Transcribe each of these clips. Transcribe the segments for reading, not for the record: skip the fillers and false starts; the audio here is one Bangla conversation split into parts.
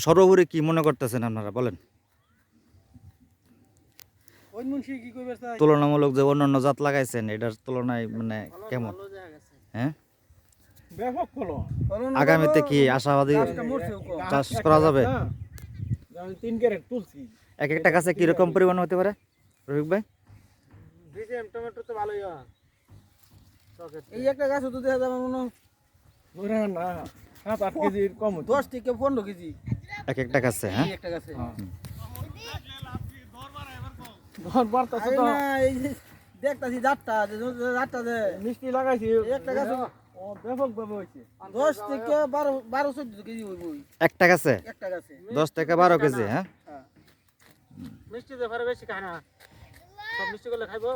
সর্বোপরি কি মনে করতেছেন আপনারা বলেন? তুলনামূলক যে অন্যান্য জাত লাগাইছেন এটার তুলনায় মানে কেমন? হ্যাঁ, আগামীতে কি আশাবাদী চাষ করা যাবে? এক একটা গাছে কিরকম পরিমাণ হতে পারে রফিক ভাই? টমেটো তো ভালোই হয়। এই একটা গাছ তো দেখা যাবে মনে না 7-8 কেজির কম 10 থেকে 15 কেজি এক একটা গাছে। হ্যাঁ, একটা গাছে বাড়তাছে তো না। এই যে দেখতাছি জাতটা যে মিষ্টি লাগাইছি একটা গাছে ব্যাপক ভাবে হইছে 10 থেকে 12-14 কেজি হইব একটা গাছে একটা গাছে 10 থেকে 12 কেজি। হ্যাঁ, মিষ্টি যে ভারে বেশি খায় না, সব মিষ্টি করলে খাইবো।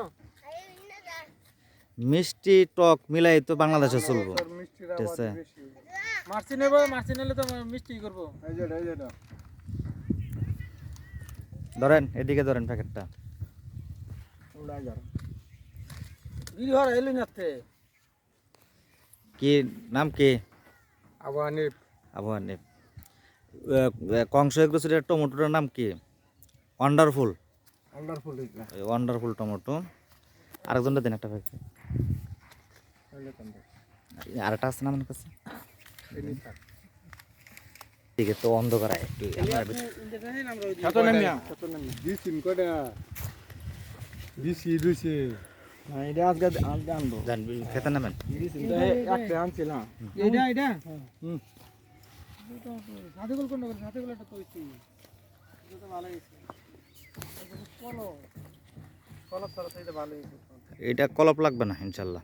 মিষ্টি টক মিলাই তো বাংলাদেশে চলবো। ঠিক আছে, মার্চি নেব, মার্চি নিলে তো মিষ্টি করবো। এই যেটা ধরেন এদিকে ধরেন প্যাকেটটা। কি নাম কি? আবু হানিফ। আবু হানিফ। কংস এগ্রোসিটির টমেটোটার নাম কি? ওয়ান্ডারফুল। Wonderful tomato. আরেকজনটা দিন একটা প্যাকেট। আরেকটা আছে না আমার কাছে? ঠিক আছে, তো অন্ধকার একটু খেতে নামেন। এটা কলপ লাগবে না ইনশাল্লাহ।